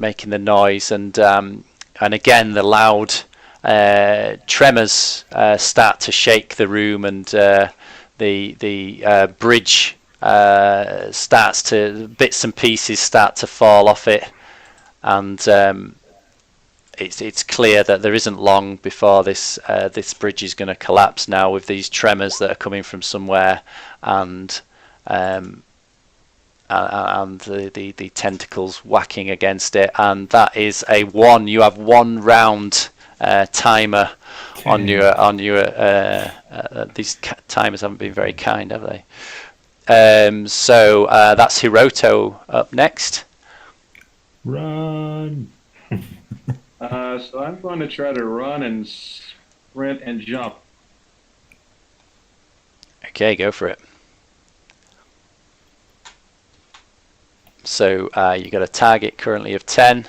making the noise, and again the loud tremors start to shake the room, and the bridge starts to, bits and pieces start to fall off it, and it's clear that there isn't long before this bridge is going to collapse now, with these tremors that are coming from somewhere, and the tentacles whacking against it. And that is a 1. You have 1 round timer on your these timers haven't been very kind, have they? So that's Hiroto up next. Run. So I'm going to try to run and sprint and jump. Okay, go for it. So you got a target currently of 10.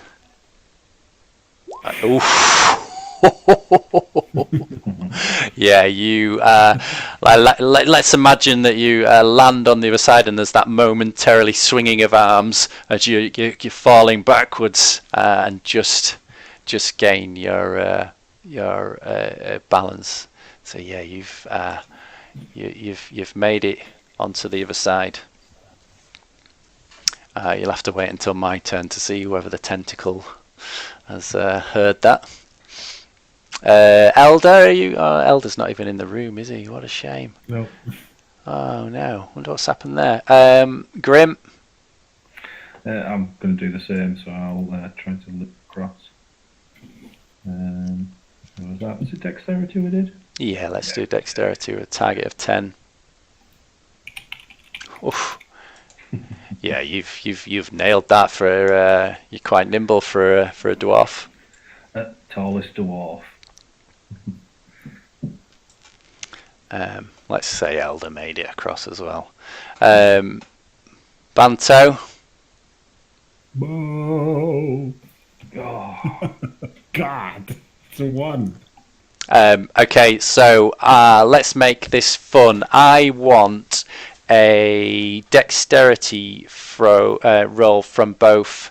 Yeah, you. Let's imagine that you land on the other side, and there's that momentarily swinging of arms as you're falling backwards, and just gain your balance. So yeah, you've made it onto the other side. You'll have to wait until my turn to see whether the tentacle has heard that. Elder, are you? Oh, Elder's not even in the room, is he? What a shame. No. Oh no, wonder what's happened there. Grim. I'm going to do the same, so I'll try to look across. What was that? Was it dexterity we did? Yeah, let's do dexterity with a target of 10. Oof. Yeah, you've nailed that for you're quite nimble for a dwarf. Tallest dwarf. Let's say Elder made it across as well. Banto. Whoa. Oh. God. It's a 1. Okay, so let's make this fun. I want a dexterity roll from both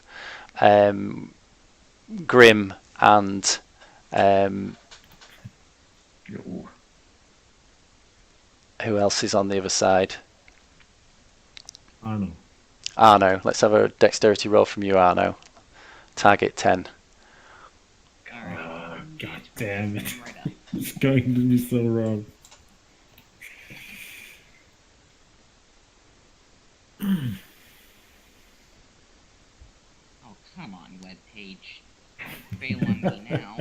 Grim and who else is on the other side? Arno. Let's have a dexterity roll from you, Arno. Target 10. Oh, God damn it. It's going to be so wrong. Oh, come on, webpage. Fail on me now.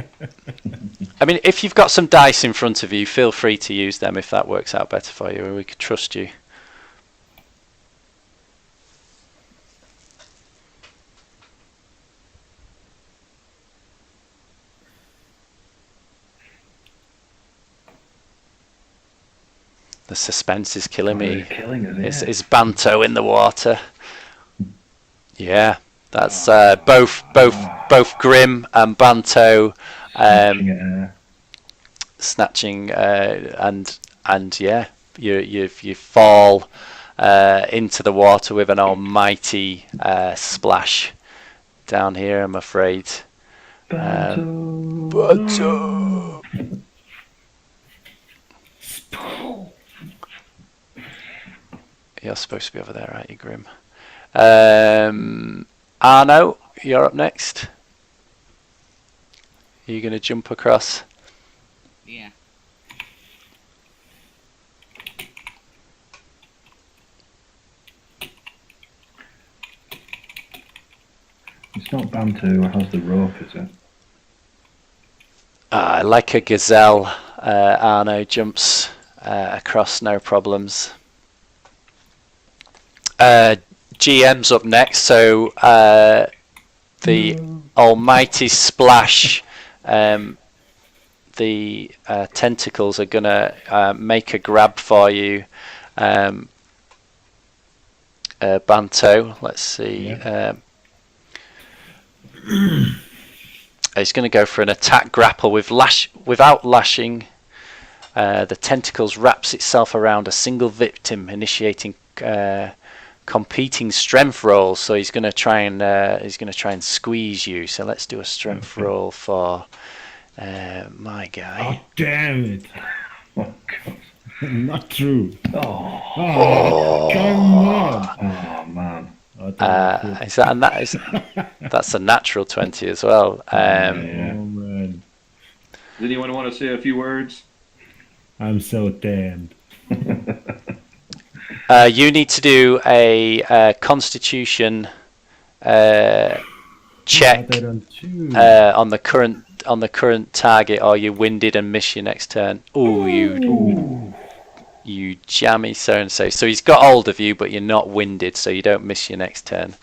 I mean, if you've got some dice in front of you, feel free to use them if that works out better for you, or we could trust you. The suspense is killing me. Is Banto in the water? Yeah, that's both Grim and Banto snatching, and yeah, you fall into the water with an almighty splash down here, I'm afraid. Banto. You're supposed to be over there, aren't you, Grim? Arno, you're up next. Are you going to jump across? Yeah. It's not Bantu who has the rope, is it? Like a gazelle, Arno jumps across, no problems. GM's up next, so the almighty splash, the tentacles are gonna make a grab for you, Banto. Let's see. Yeah. He's going to go for an attack grapple without lashing. The tentacles wraps itself around a single victim, initiating competing strength rolls. So he's going to try and squeeze you. So let's do a strength roll for my guy. Oh, damn it. Oh, God. Not true. Oh, Come on. oh man. Is that that's a natural 20 as well. Yeah. Oh, man. Does anyone want to say a few words? I'm so damned. You need to do a Constitution check But I don't choose. on the current target, or you're winded and miss your next turn. Ooh, you jammy so and so. So he's got hold of you, but you're not winded, so you don't miss your next turn.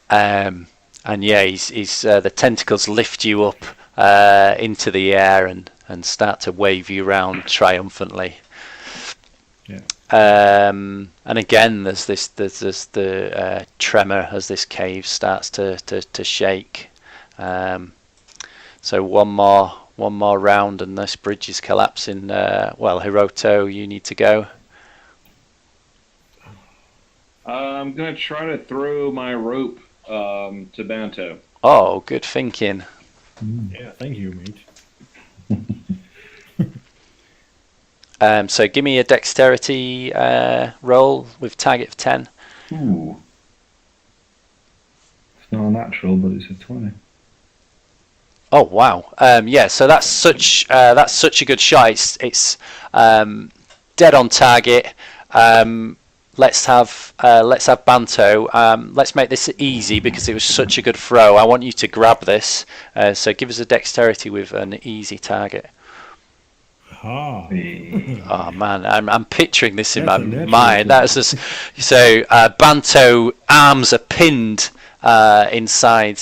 And yeah, he's the tentacles lift you up into the air and start to wave you around triumphantly. Yeah. And again, there's the tremor as this cave starts to shake. So one more round, and this bridge is collapsing. Well, Hiroto, you need to go. I'm going to try to throw my rope to Banto. Oh, good thinking. Yeah, thank you, mate. So give me a dexterity roll with target of 10. Ooh. It's not a natural, but it's a 20. Oh wow! Yeah, so that's such a good shot. It's dead on target. Let's have Banto. Let's make this easy because it was such a good throw. I want you to grab this. So give us a dexterity with an easy target. Ah. Oh man, I'm picturing this in my That's a natural mind. That's just so. Banto arms are pinned inside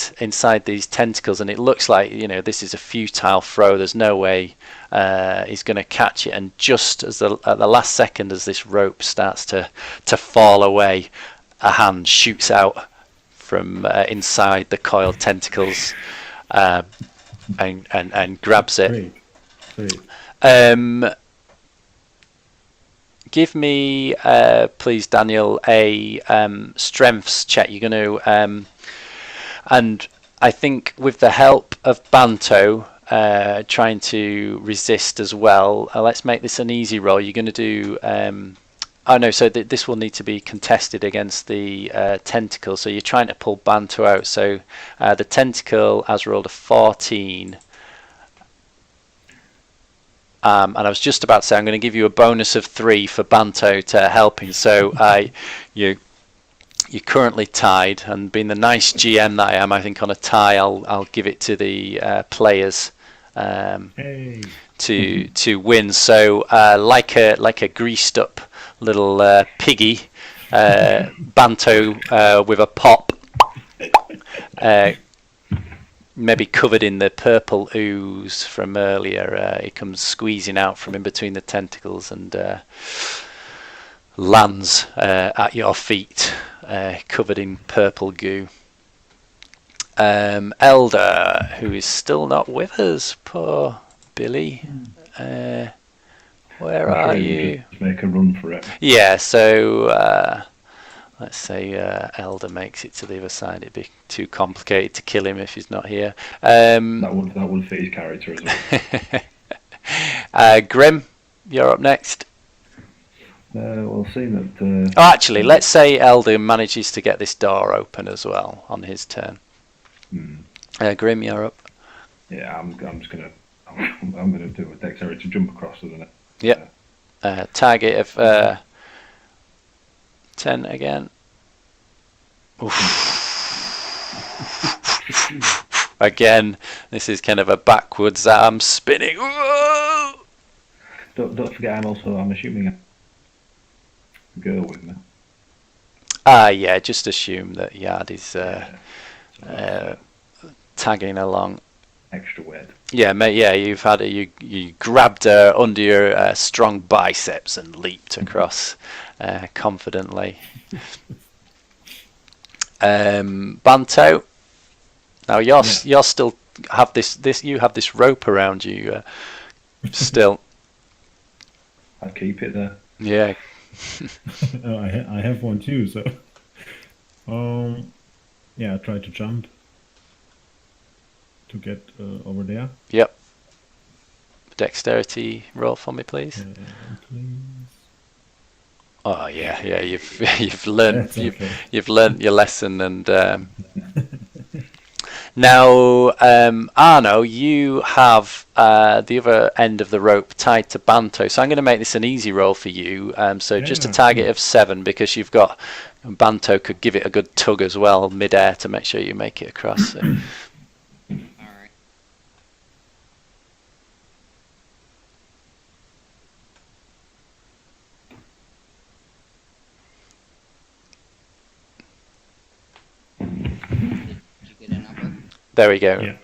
these tentacles, and it looks like this is a futile throw. There's no way he's going to catch it. And just as at the last second, as this rope starts to fall away, a hand shoots out from inside the coiled tentacles and grabs it. Great. Give me, please, Daniel, a strengths check. You're going to, and I think with the help of Banto trying to resist as well, let's make this an easy roll. You're going to do, oh no, so this will need to be contested against the tentacle. So you're trying to pull Banto out. So the tentacle has rolled a 14. And I was just about to say I'm going to give you a bonus of 3 for Banto to helping. So you're currently tied, and being the nice GM that I am, I think on a tie I'll give it to the players to win. So like a greased up little piggy, Banto with a pop. Maybe covered in the purple ooze from earlier, it comes squeezing out from in between the tentacles and lands at your feet, covered in purple goo. Elder, who is still not with us, poor Billy. Where are you? Just make a run for it. Yeah, so let's say Elder makes it to the other side. It'd be too complicated to kill him if he's not here. That would fit his character as well. Grim, you're up next. We'll see that. Oh, actually, let's say Elder manages to get this door open as well on his turn. Grim, you're up. Yeah, I'm gonna do a dexterity to jump across, isn't it? Yep. Target of 10 again. Again, this is kind of a backwards arm spinning. Whoa! Don't forget, I'm assuming a girl with me. Yeah, just assume that Yard is tagging along. Extra wet. Yeah, mate. Yeah, you grabbed her under your strong biceps and leaped across confidently. Banto. Now you're still have this. You have this rope around you still. I'll keep it there. Yeah. I have one too, so. Yeah, I try to jump to get over there. Yep. Dexterity roll for me, please. Please. Oh yeah, yeah. You've learned That's okay. you've learned your lesson, and now Arno, you have the other end of the rope tied to Banto. So I'm going to make this an easy roll for you. So just a Yeah, target cool. of 7 because you've got Banto could give it a good tug as well mid-air to make sure you make it across. So. Alright. Did you get a number? There we go. Yeah.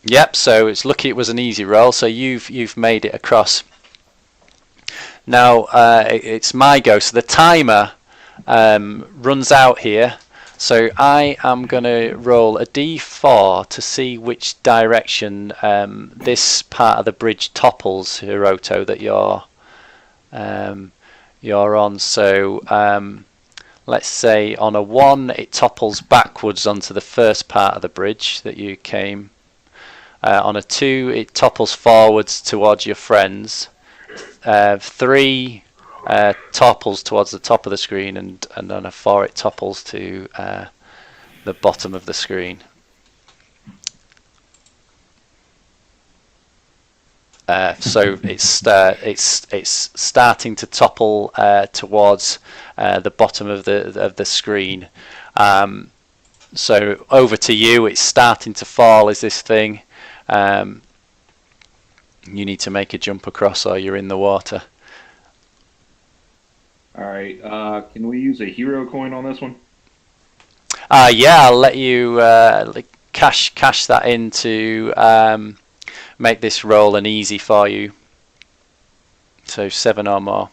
Yep. So it's lucky it was an easy roll. So you've made it across. Now it's my go. So the timer runs out here. So I am going to roll a d4 to see which direction this part of the bridge topples, Hiroto, that you're on. So let's say on a 1 it topples backwards onto the first part of the bridge that you came. On a 2 it topples forwards towards your friends. 3 topples towards the top of the screen, and on a 4 it topples to the bottom of the screen. So it's starting to topple towards the bottom of the screen. So over to you. It's starting to fall. Is this thing? You need to make a jump across, or you're in the water. All right. Can we use a hero coin on this one? Yeah, I'll let you cash that in to make this roll an easy for you. So 7 or more.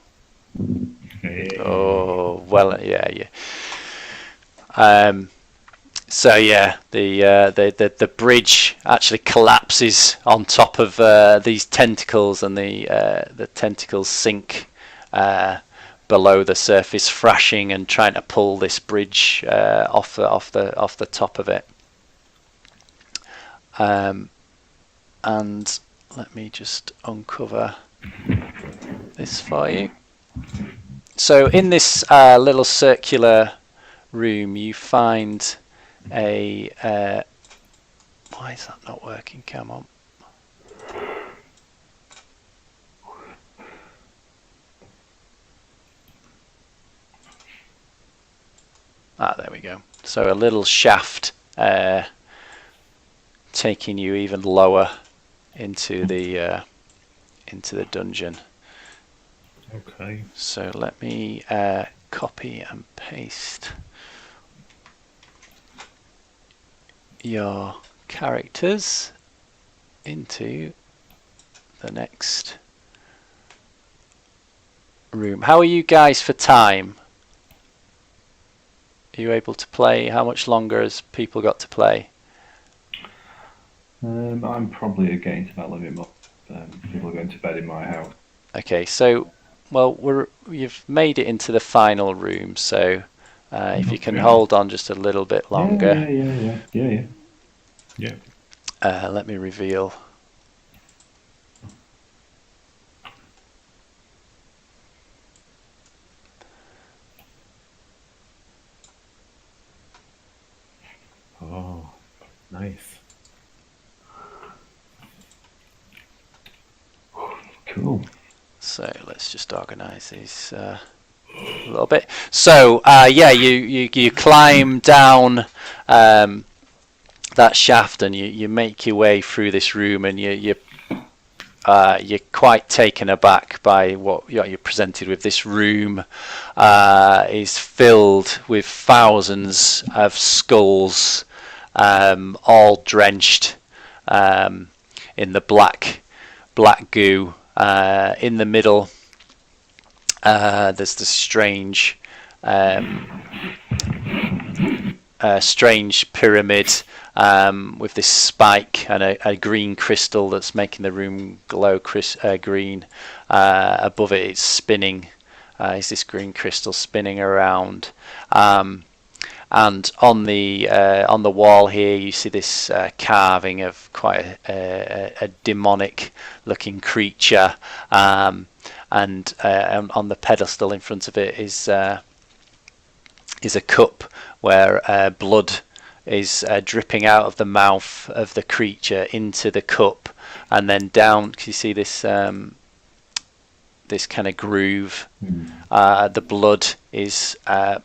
Oh well, yeah. So yeah, the bridge actually collapses on top of these tentacles, and the tentacles sink below the surface, thrashing and trying to pull this bridge off the top of it. And let me just uncover this for you. So in this little circular room, you find a why is that not working? Come on. There we go. So a little shaft taking you even lower into the dungeon. Okay. So let me copy and paste your characters into the next room. How are you guys for time? Are you able to play? How much longer has people got to play? I'm probably getting to that limit. People are going to bed in my house. Okay, so well, you've made it into the final room, so if you can hold on just a little bit longer. Yeah. Let me reveal. Oh, nice. Cool. So let's just organise these a little bit. So yeah, you climb down that shaft, and you make your way through this room, and you're quite taken aback by what you're presented with. This room is filled with thousands of skulls, all drenched in the black goo. In the middle, there's this strange strange pyramid with this spike and a green crystal that's making the room glow green. Above it, it's spinning. Is this green crystal spinning around? And on the wall here, you see this carving of quite a demonic-looking creature, and on the pedestal in front of it is a cup where blood is dripping out of the mouth of the creature into the cup, and then down. Can you see this? This kind of groove. The blood is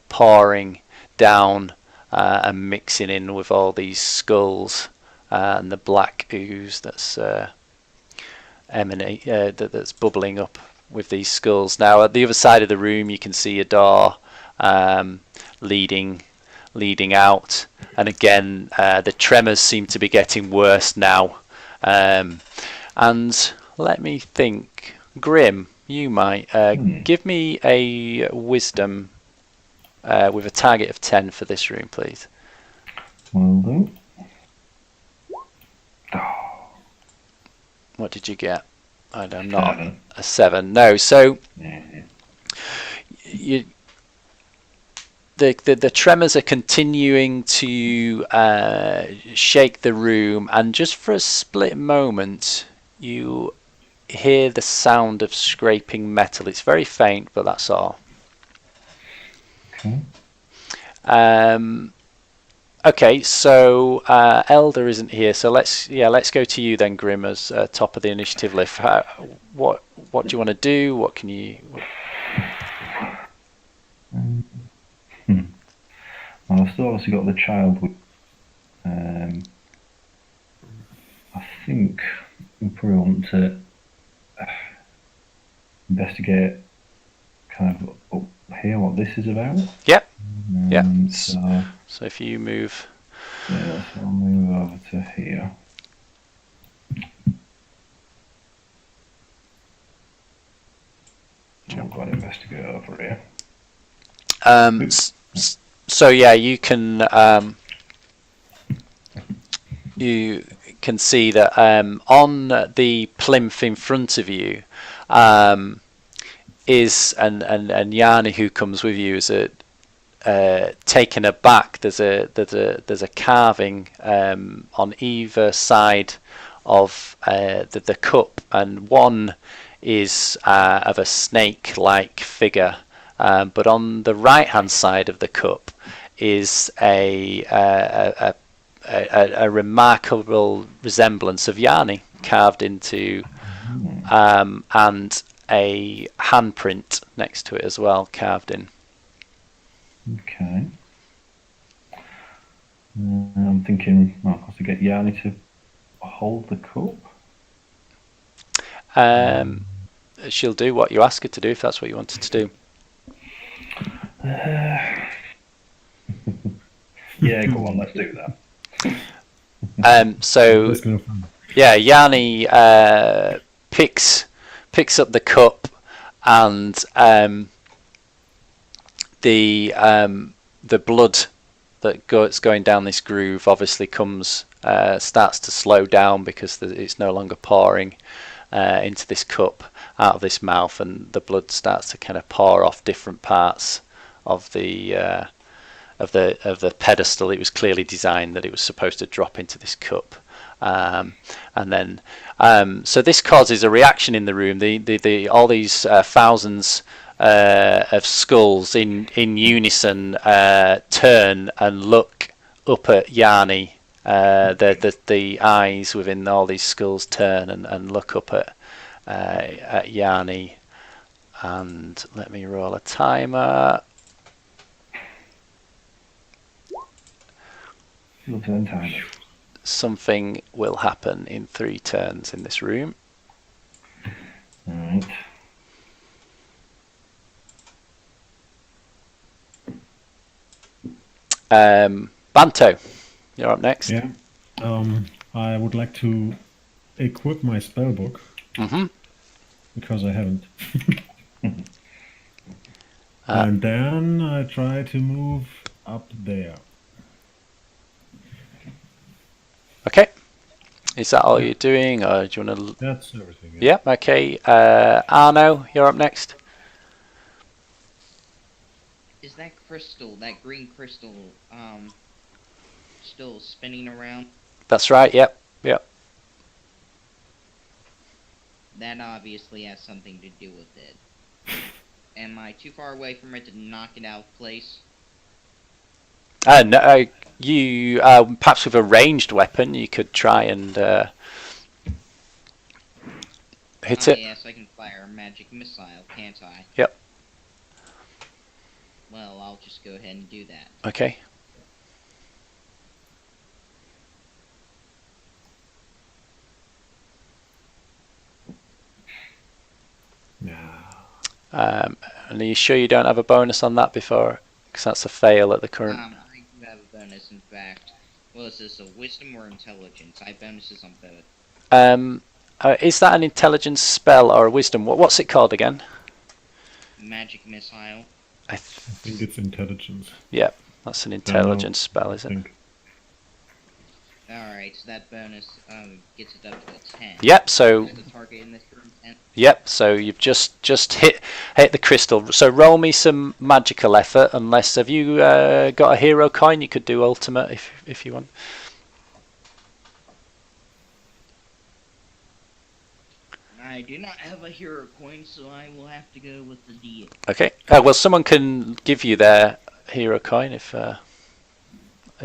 pouring down and mixing in with all these skulls and the black ooze that's that's bubbling up with these skulls. Now at the other side of the room you can see a door leading out, and again the tremors seem to be getting worse now. And let me think, Grim, you might give me a wisdom with a target of 10 for this room, please. Will do. What did you get? I'm not a 7. No, so the tremors are continuing to shake the room, and just for a split moment you hear the sound of scraping metal. It's very faint, but that's all. Okay. Okay, so Elder isn't here, so let's go to you then, Grim, as top of the initiative list. What do you want to do? What can you? Well, I've still obviously got the child. I think we probably want to investigate kind of up here what this is about. Yep. Yeah. So if you move. Yeah, so I'll move over to here. I've got to investigate over here. So yeah, you can see that on the plinth in front of you is and Yanni, who comes with you, is taken aback. There's a carving on either side of the cup, and one is of a snake-like figure, but on the right-hand side of the cup is a remarkable resemblance of Yanni carved into, and a handprint next to it as well, carved in. Okay. I'm thinking, well, I'll have to get Yanni to hold the cup. She'll do what you ask her to do, if that's what you wanted to do. Yeah, go on, let's do that. So yeah, Yanni picks up the cup, and the blood that's going down this groove obviously starts to slow down, because it's no longer pouring into this cup out of this mouth, and the blood starts to kind of pour off different parts of the pedestal. It was clearly designed that it was supposed to drop into this cup, and then so this causes a reaction in the room. All these thousands of skulls in unison turn and look up at Yanni. The eyes within all these skulls turn and look up at Yanni. And let me roll a timer. Something will happen in 3 turns in this room. Alright. Banto, you're up next. Yeah. I would like to equip my spellbook. Because I haven't. And then I try to move up there. Okay. Is that all you're doing, or do you want to? That's everything. Yeah. Yeah. Okay. Arno, you're up next. Is that crystal, that green crystal, still spinning around? That's right. Yep. Yep. That obviously has something to do with it. Am I too far away from it to knock it out of place? No, you perhaps with a ranged weapon, you could try and hit it. Yes, I can fire a magic missile, can't I? Yep. Well, I'll just go ahead and do that. Okay. Yeah. And are you sure you don't have a bonus on that before? Because that's a fail at the current. I do have a bonus, in fact. Well, is this a wisdom or intelligence? I have bonuses on both. Is that an intelligence spell or a wisdom? What's it called again? Magic missile. I think it's intelligence. Yeah, that's an intelligence spell, is it? Alright, so that bonus gets it up to a 10. Yep. So. Is the target in this room 10? Yep. So you've just hit the crystal. So roll me some magical effort. Unless have you got a hero coin? You could do ultimate if you want. I do not have a hero coin, so I will have to go with the D8. Okay. Well, someone can give you their hero coin if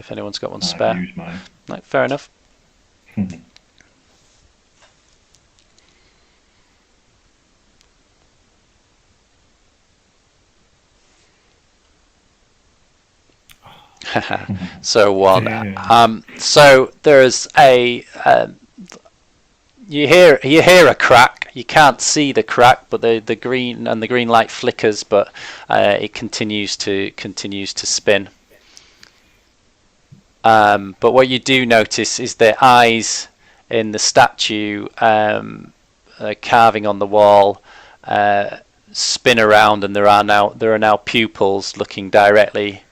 anyone's got one spare. Use mine. No, fair enough. So one. Yeah. So there's a. You hear a crack. You can't see the crack, but the green light flickers, but it continues to spin. But what you do notice is the eyes in the statue carving on the wall spin around, and there are now pupils looking directly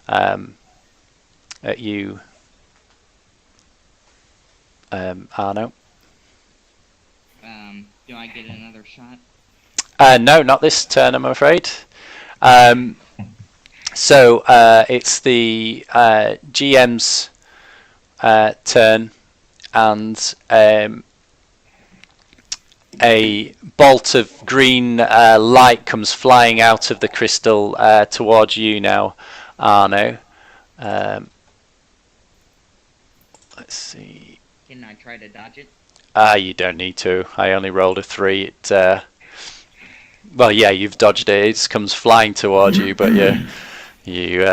at you, Arno. Do I get another shot? No, not this turn, I'm afraid. So it's the GM's turn, and a bolt of green light comes flying out of the crystal towards you now, Arno. Let's see. Can I try to dodge it? You don't need to. I only rolled a 3. Well, yeah, you've dodged it. It comes flying towards you, but you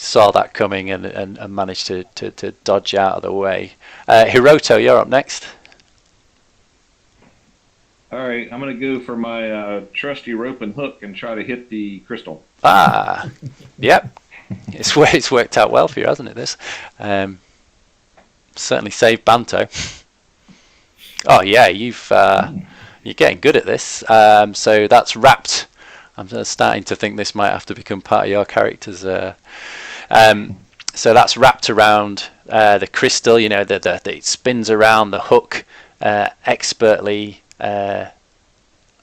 saw that coming and managed to dodge out of the way. Hiroto, you're up next. Alright, I'm going to go for my trusty rope and hook and try to hit the crystal. Yep. It's worked out well for you, hasn't it, this? Certainly saved Banto. Oh yeah, you're getting good at this. So that's wrapped. I'm starting to think this might have to become part of your character's. So that's wrapped around the crystal. You know that it spins around the hook expertly,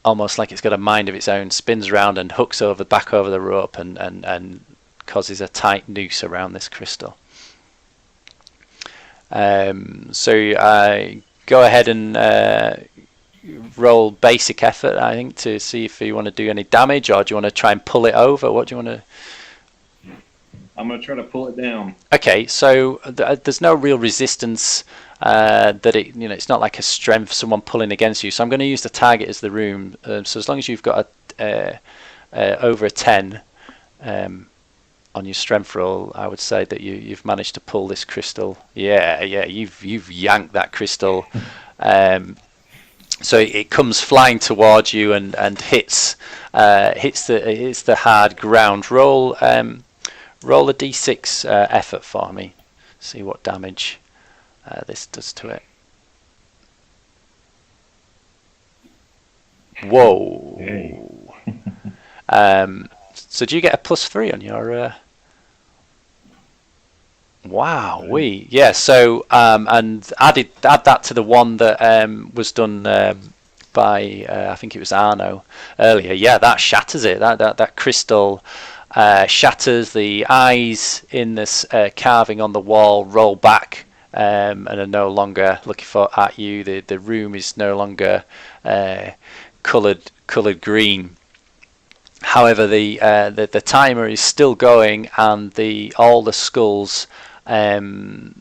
almost like it's got a mind of its own. Spins around and hooks back over the rope and causes a tight noose around this crystal. So go ahead and roll basic effort, I think, to see if you want to do any damage, or do you want to try and pull it over? What do you want to? I'm going to try to pull it down. Okay, so there's no real resistance. That it's not like a strength, someone pulling against you. So I'm going to use the target as the room. So as long as you've got over a 10 on your strength roll, I would say that you've managed to pull this crystal. Yeah, you've yanked that crystal. So it comes flying towards you and hits the hard ground. Roll a d6 effort for me. See what damage this does to it. Whoa. Hey. So do you get a +3 on your? Wow, yeah. So and add that to the one that was done by I think it was Arno earlier. Yeah, that shatters it. That crystal shatters. The eyes in this carving on the wall roll back and are no longer looking at you. The room is no longer coloured green. However, the timer is still going, and all the skulls rise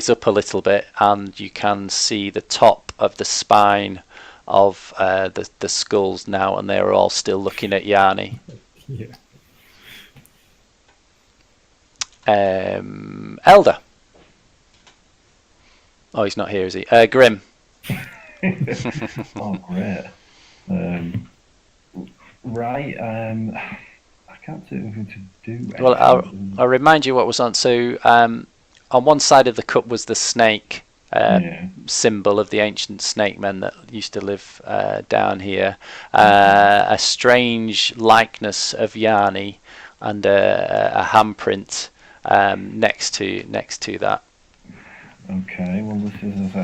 up a little bit, and you can see the top of the spine of the skulls now, and they're all still looking at Yanni. Yeah. Elder. Oh, he's not here, is he? Grim. Oh, great. Right. I can't see anything to do. Well, I'll remind you what was on. So on one side of the cup was the snake symbol of the ancient snake men that used to live down here. A strange likeness of Yanni and a handprint next to that. Okay. Well, this is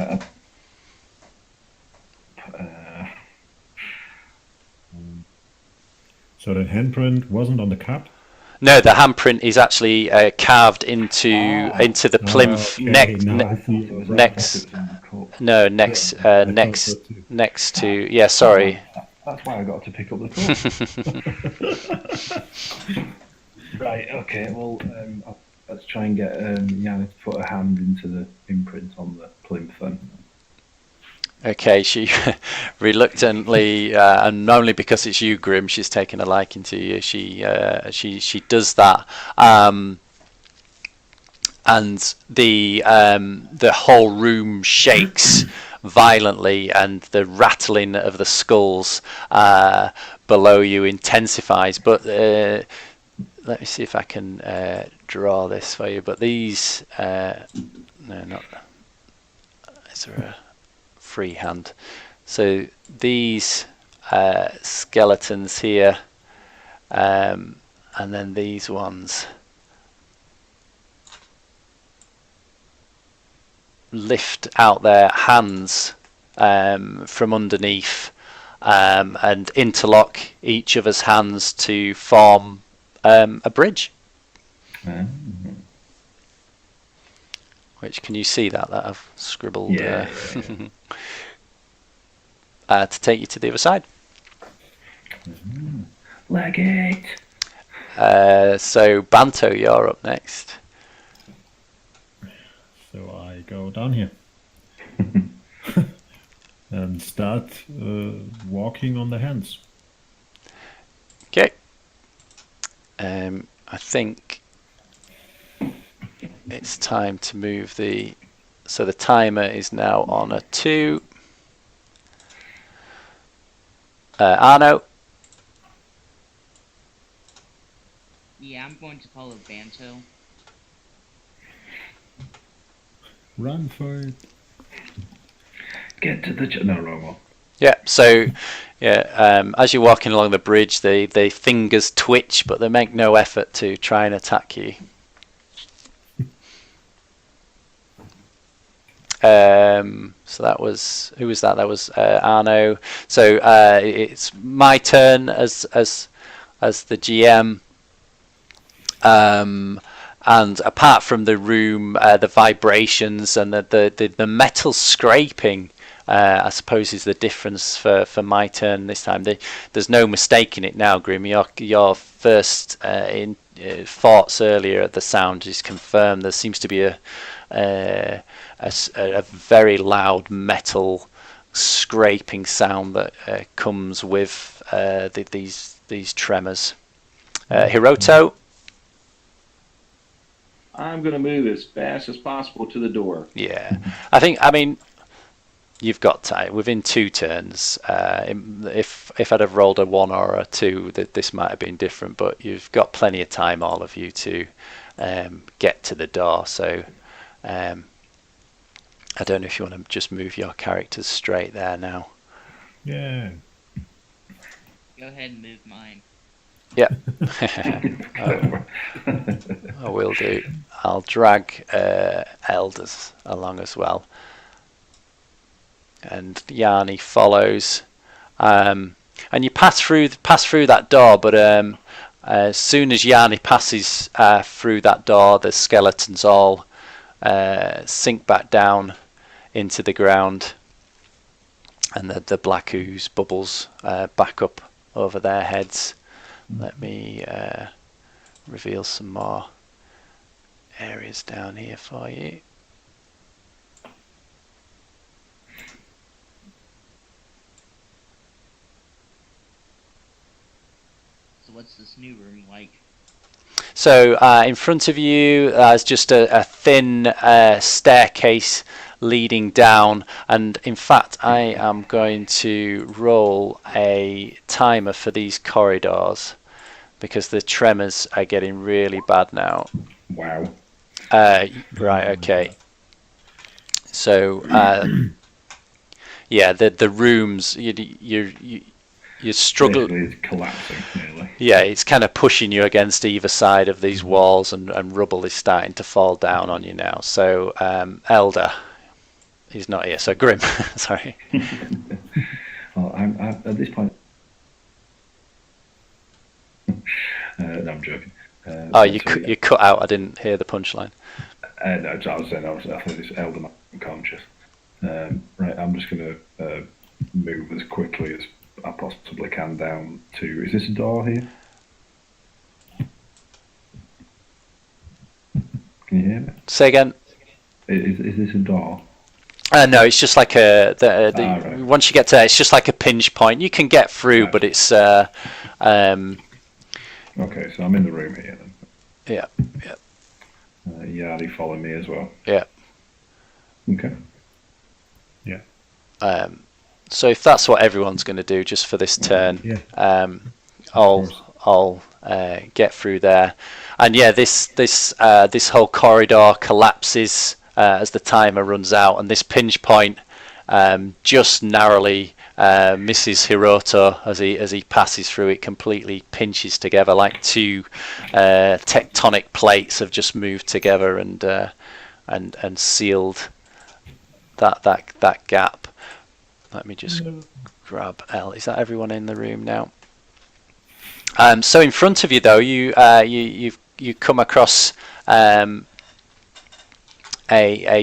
So the handprint wasn't on the cup? No, the handprint is actually carved into the plinth next to. Yeah, sorry. That's why I got to pick up the cup. Right. Okay. Well, let's try and get Yana to put her hand into the imprint on the plinth then. Okay, she reluctantly, and only because it's you, Grim, she's taken a liking to you. She does that, and the whole room shakes violently, and the rattling of the skulls below you intensifies. But let me see if I can draw this for you. But these, no, not. Is there a freehand? So these skeletons here, and then these ones lift out their hands from underneath and interlock each other's hands to form a bridge. Which, can you see that I've scribbled to take you to the other side? Leg it. So Banto, you're up next. So I go down here and start walking on the hands. Okay. I think it's time to move so the timer is now on a 2. Arno. Yeah, I'm going to call it Banto. Run for it. Get to the no wrong one. Yeah, so as you're walking along the bridge, the fingers twitch, but they make no effort to try and attack you. So that was, who was that? That was Arno. So it's my turn as the GM. And apart from the room, the vibrations and the metal scraping, I suppose is the difference for my turn this time. There's no mistaking it now, Grim. Your first thoughts earlier at the sound is confirmed. There seems to be a very loud metal scraping sound that comes with these tremors. Hiroto. I'm going to move as fast as possible to the door. Yeah, I mean, you've got time within 2 turns. If I'd have rolled a 1 or a 2, this might have been different. But you've got plenty of time, all of you, to get to the door. So I don't know if you want to just move your characters straight there now. Yeah. Go ahead and move mine. Yeah. I will do. I'll drag elders along as well, and Yanni follows. And you pass through that door, but as soon as Yanni passes through that door, the skeletons all sink back down into the ground, and the black ooze bubbles back up over their heads. Let me reveal some more areas down here for you. So what's this new room like? So in front of you is just a thin staircase leading down, and in fact I am going to roll a timer for these corridors because the tremors are getting really bad now. Wow. Right, okay. So yeah, the rooms you struggle. Basically, it's collapsing nearly. Yeah, it's kind of pushing you against either side of these walls, and rubble is starting to fall down on you now. So Elder, he's not here. So Grim, sorry. Well, I'm at this point. No, I'm joking. Oh, you cut out. I didn't hear the punchline. No, I was saying I think this elder man unconscious. Right, I'm just going to move as quickly as I possibly can down to. Is this a door here? Can you hear me? Say again. Is this a door? No, it's just like right. Once you get to there, it's just like a pinch point. You can get through, Right. but it's Okay, so I'm in the room here then. yeah. Yardi follow me as well. Yeah. Okay. Yeah. So if that's what everyone's going to do just for this turn, Yeah. I'll get through there, and yeah, this whole corridor collapses as the timer runs out, and this pinch point just narrowly misses Hiroto as he passes through. It completely pinches together like two tectonic plates have just moved together and sealed that gap. Let me just grab L. Is that everyone in the room now? So in front of you, though, you come across a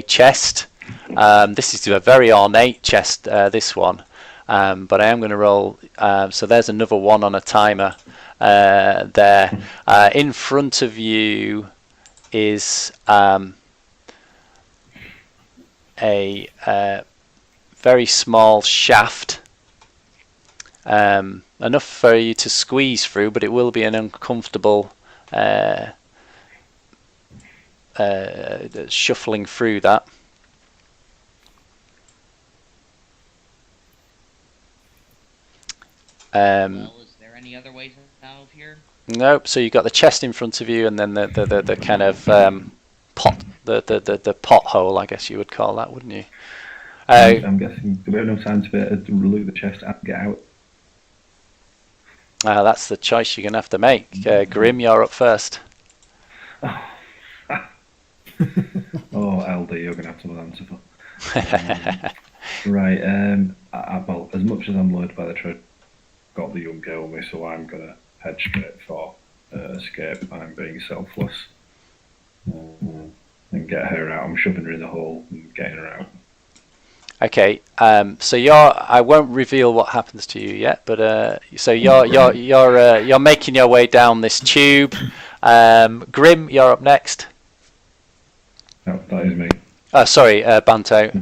chest. This is a very ornate chest. This one, but I am going to roll. So there's another one on a timer there. In front of you is a very small shaft, enough for you to squeeze through, but it will be an uncomfortable shuffling through that. Well, is there any other ways out of here? Nope. So you've got the chest in front of you, and then the kind of pot, the pothole, I guess you would call that, wouldn't you? I'm guessing do we have enough time to loot the chest and get out? That's the choice you're going to have to make. Grim, you're up first. Oh, Elder, you're going to have to answer for. Right. Well, as much as I'm lured by the tread, got the young girl with me, so I'm going to head straight for escape. I'm being selfless. And get her out. I'm shoving her in the hole and getting her out. Okay, so I won't reveal what happens to you yet, but so you're making your way down this tube. Grim, you're up next. Oh, that is me. Sorry, Banto.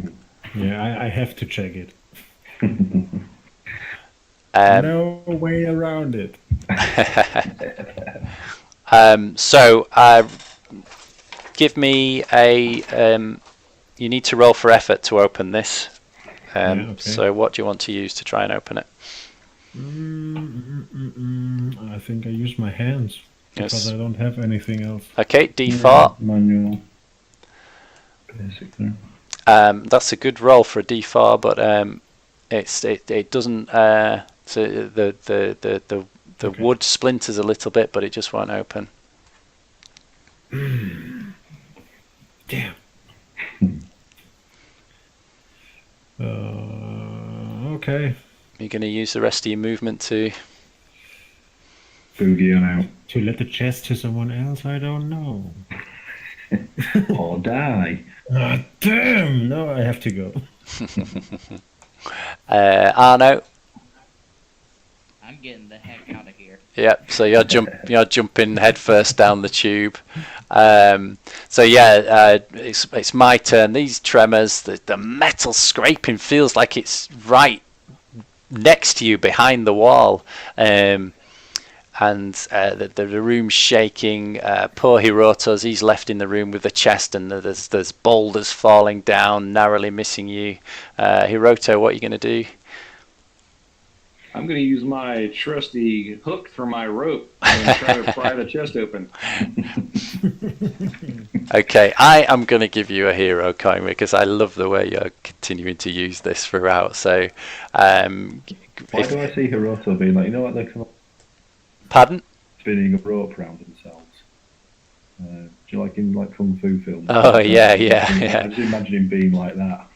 Yeah, I have to check it. No way around it. So give me a. You need to roll for effort to open this. Okay. So what do you want to use to try and open it? I think I use my hands because Yes. I don't have anything else. Okay, D4. Manual. Basically. That's a good roll for a D4, but it doesn't. So the The Okay. wood splinters a little bit, but it just won't open. Damn. Okay. You're going to use the rest of your movement to... Boogie on out. To let the chest to someone else, I don't know. Or die. Ah, damn! No, I have to go. Arno. I'm getting the heck out of here. Yep. So you're jumping headfirst down the tube. So yeah, it's my turn. These tremors, the metal scraping feels like it's right next to you behind the wall. And the room's shaking. Poor Hiroto's, he's left in the room with the chest, and there's boulders falling down, narrowly missing you. Hiroto, what are you going to do? I'm going to use my trusty hook for my rope and try to pry the chest open. Okay, I am going to give you a hero coin because I love the way you're continuing to use this throughout. So, Why do I see Hiroto being like, you know what, they're kind of pardon? spinning a rope around themselves? Do you like in like kung fu films? Oh yeah. I just imagine him being like that.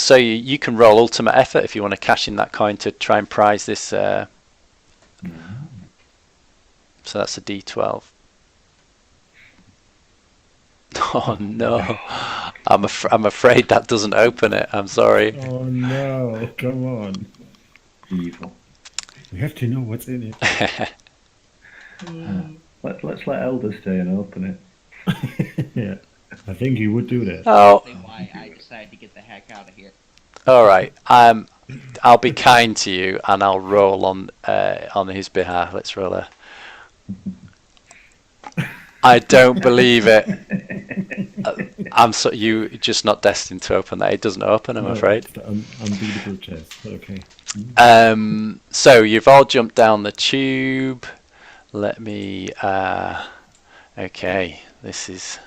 So you can roll ultimate effort if you want to cash in that coin to try and prize this. So that's a D12. Oh no! I'm afraid that doesn't open it. I'm sorry. Oh no! Come on. Evil. We have to know what's in it. Let's let Elder stay and open it. Yeah, I think you would do that. Oh, That's why I decided to get the heck out of here. all right. I'll be kind to you and I'll roll on his behalf. Let's roll a. I don't believe it. You just not destined to open that. It doesn't open, I'm afraid. It's the unbeatable chest. Okay. So you've all jumped down the tube. Let me. Okay, this is